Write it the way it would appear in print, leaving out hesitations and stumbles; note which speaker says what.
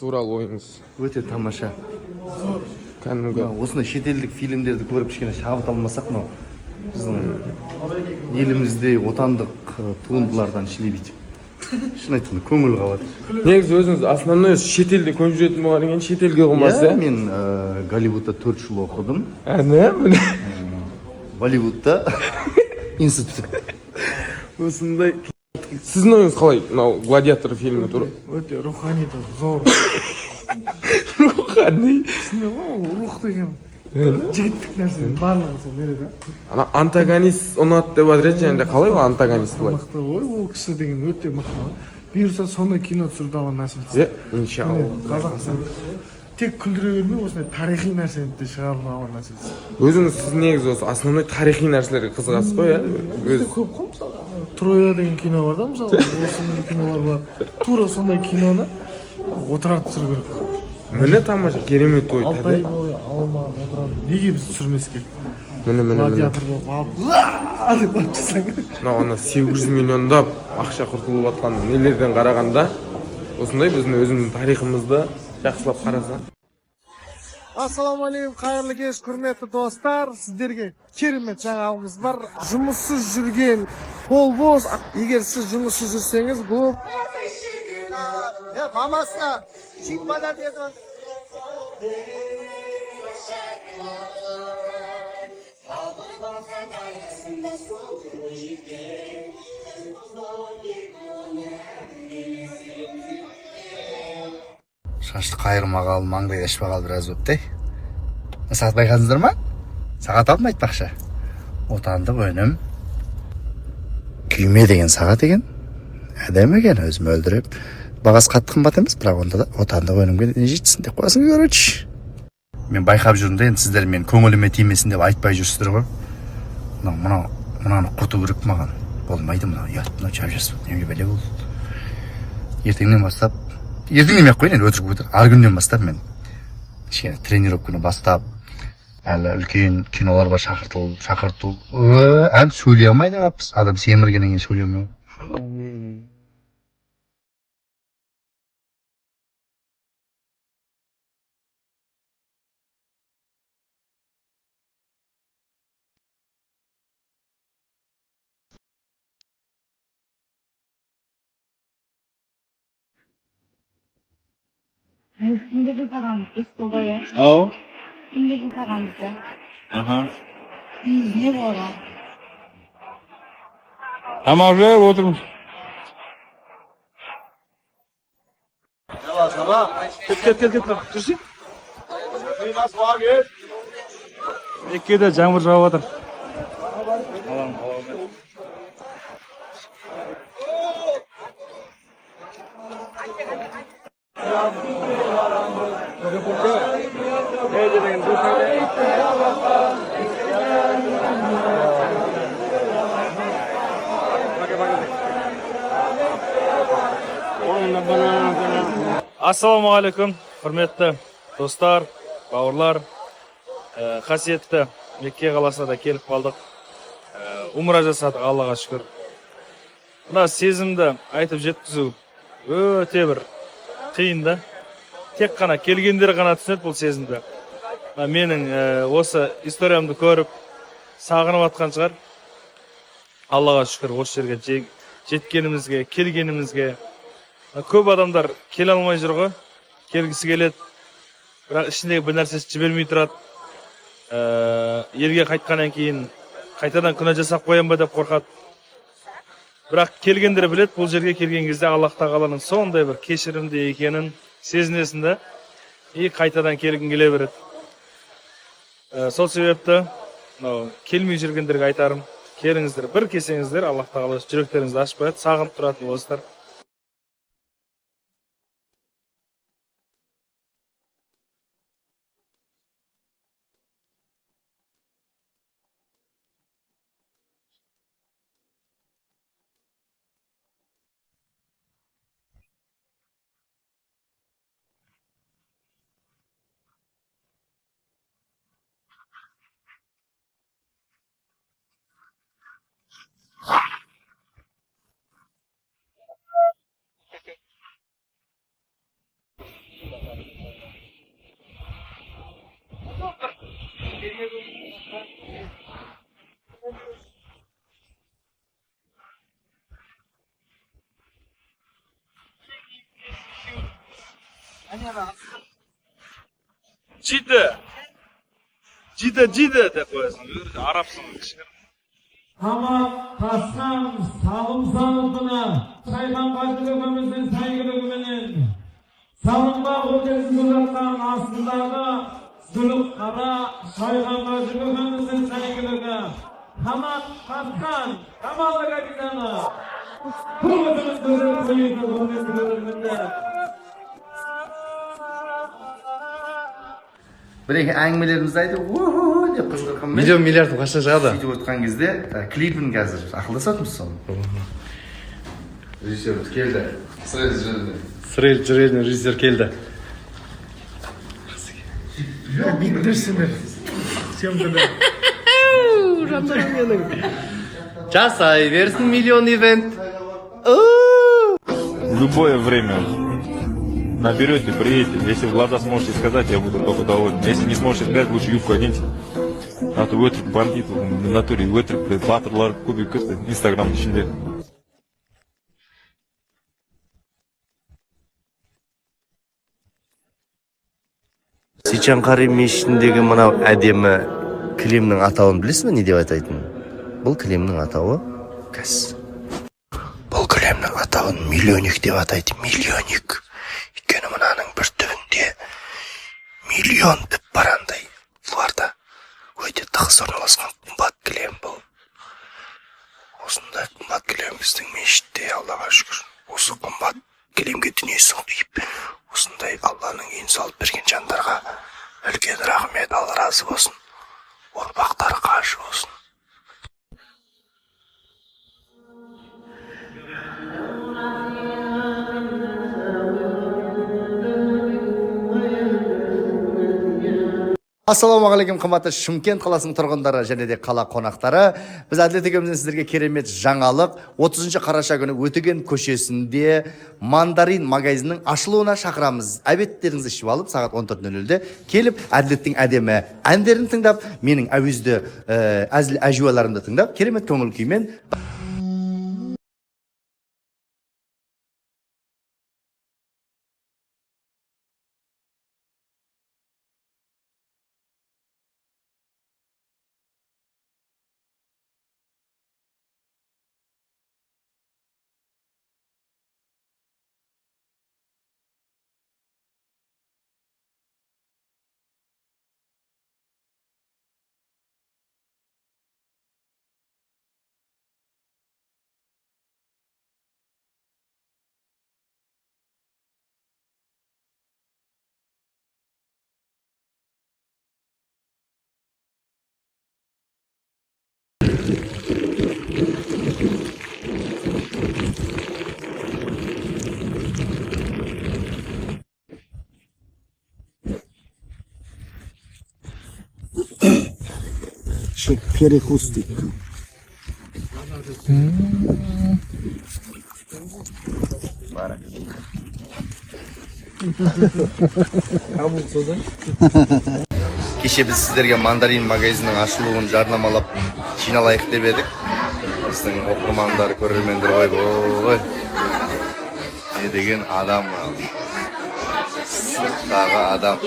Speaker 1: туралы ойыңыз?
Speaker 2: Өте тамаша.
Speaker 1: Кәдімгі
Speaker 2: Осындай шетелдік фильмдерді көріп кішкене шабыт алмасақ, мынау біздің елімізде отандық туындылардан шілей бүйтіп. Шын айтқанда көңіл қалады.
Speaker 1: негізі өзіңіз основной шетелде көп жүретін болғаннан кейін шетелге қылмасы,
Speaker 2: Иә, мен Голливудта 4 жыл оқыдым.
Speaker 1: міне
Speaker 2: Болливудта институт.
Speaker 1: осындай. Сіздің ойыңыз қалай мынау гладиатор фильмі туралы?
Speaker 3: Өте рухани да зор.
Speaker 1: Рухани.
Speaker 3: Түсіне ғой, рух деген жігіттік нәрсе барлығы сол береді.
Speaker 1: Ана антагонист ұнады деп жатыр еді, және қалай ол антагонист былай?
Speaker 3: Мықты ғой, ол кісі деген өте мықты. Бұйырса сондай кино түсіруді алған насіп етсін.
Speaker 1: Иншалла.
Speaker 3: Қазақстан тек күлдіре бермей, осындай тарихи нәрсені де шығарып алған насіп етсін.
Speaker 1: Өзіңіз сіз негізі осы основной тарихи нәрселерге қызығасыз ғой,
Speaker 3: Өте көп қой, мысалы. Троя деген кино бар да, мысалы, осындай кинолар бар. Тура сондай киноны отырарып түсіру керек.
Speaker 1: Міне тамаша, керемет ой.
Speaker 3: Алтай бойы алма отырады. Неге біз түсірмеске?
Speaker 1: Міне.
Speaker 3: Гладиатор болып алып, деп алып жасаң керек.
Speaker 1: Ана 800 миллиондап ақша құртылып жатқан нелерден қарағанда, осындай біздің өзіміздің тарихымызды жақсылап қараса.
Speaker 3: Ассаламу алейкум, қайырлы кеш, құрметті достар. Сіздерге керемет жаңалығымыз бар. Жұмыссыз жүрген қол бос. Егер сіз жұмыссыз жүрсеңіз, бұл мамасына шипада деді.
Speaker 2: Шашты қайырмағалы, маңдайды ашпағалы біраз өтті. Сағат байқадыңыздар ма? Сағат алдым айтпақшы. Отандық өнім. Күйме деген сағат екен. Әдемі екен, өзім өлдіріп. Бағасы қатты қымбат емес, бірақ онда да отандық өнімге не жетсін деп қоясың, короче. Мен байқап жүрмін да, енді сіздер мен көңіліме тимесін деп айтпай жүрсіздер ғой. Мынаны құрту керек маған. Болмайды мынау, ұят, мынау жап жасып, неге бәле болды. Ертеңнен бастап, ертеңнен ақ қойын, енді өтірік өтір. Ар күннен бастап мен кішкене тренировканы бастап, әлі үлкен киноларға шақырту. Әлі сөйлей алмайды аппыз. Адам семіргеннен кейін сөйлей алмай.
Speaker 4: Kimdeki paramız İstanbul'da?
Speaker 2: Ау?
Speaker 4: Kimdeki paramız da?
Speaker 2: Aha.
Speaker 4: Ne var o?
Speaker 2: Tamam, öyle oturmuş.
Speaker 3: Кет. Жүрсің? Екеде жаңбыр жауып жатыр.
Speaker 5: Ассаламу алейкум, құрметті достар, бауырлар, қасиетті Мекке қаласына да келіп қалдық. Умра жасадық, Аллаға шүкір. Мына сезімді айтып жеткізу өте бір қиын да. Тек қана келгендер ғана түсінеді бұл сезімді. Менің осы историямды көріп сағынып атқан шығар. Аллаға шүкір осы жерге жеткенімізге, келгенімізге. Көп адамдар келе алмай жүр ғой, келгісі келеді, бірақ ішіндегі бір нәрсесі жібермей тұрады. Елге қайтқаннан кейін қайтадан күнә жасап қоям ба деп қорқады. Бірақ келгендер білет, бұл жерге келген кезде Аллах тағаланың сондай бір кешірімді екенін сезінесің де, қайтадан келгің келе береді. Сол себепті келмей жүргендерге айтарым, келіңіздер, бір кесеңіздер, Аллах тағала жүректеріңізді ашып қояды, сағынып тұратын болсыздар. Җиде деп қоясың. Арапсың кішкене.
Speaker 6: Tamam, tasam, salım sağlıkına, Saygan Başlıkımızın saygılığının, salınma hocası zuluktan aslında zuluk kara, Saygan Başlıkımızın saygılığı, tamam, tasam, tamalı kapitana, kurumuzun zuluk koyucu zuluklarında.
Speaker 2: Бір-екі әңгімелерімізді айтып, уху деп қызғырқанмен
Speaker 7: Миллион миллиард қашан шығады?
Speaker 2: сөйтіп отқан кезде клипін қазір ақылдасатырмыз соны. Режиссеріміз келді.
Speaker 7: Сырел жүрелдің режиссер келді. Жасай берсін миллион ивент.
Speaker 8: В любое время наберете, приедете. Если в глаза сможете сказать, я буду только доволен. Если не сможете сказать, лучше юбку оденьте. А то өтірік бандит, в натуре өтірік батырлар көбейіп кетті Инстаграмның ішінде.
Speaker 2: Сейчанқари мешітіндегі мынау әдемі кілемнің атауын білесіз бе, не деп атайтынын? Бұл кілемнің атауы кәс. Бұл кілемнің атауын миллионник деп атайды, миллионник. Өйткені мынаның бір түбінде миллион деп барандай бұларда өте тығыз орналасқан қымбат кілем бұл. Осындай қымбат кілем біздің мешітте, Аллаға шүкір. Осы қымбат кілемге дүниесін құйып, осындай Алланың үйін салып берген жандарға үлкен рахмет, Алла разы болсын. Ұрпақтары қажы болсын. Ассалаумағалейкум, қымбатты Шымкент қаласының тұрғындары және де қала қонақтары. Біз Әділет екеумізден сіздерге керемет жаңалық. 30 қараша күні Өтеген көшесінде Мандарин магазинінің ашылуына шақырамыз. Әбеттеріңізді ішіп алып, сағат 14:00-де келіп, Әділеттің әдемі әндерін тыңдап, менің әуезді әзіл әжуаларымды тыңдап, керемет көңіл күймен
Speaker 3: перекусить.
Speaker 2: Кеше біз сіздерге Мандарин магазинінің ашылуын жарнамалап жиналайық деп едік. Біздің оқырмандар, көрермендер ғой. Не деген адам. Сырттағы адам.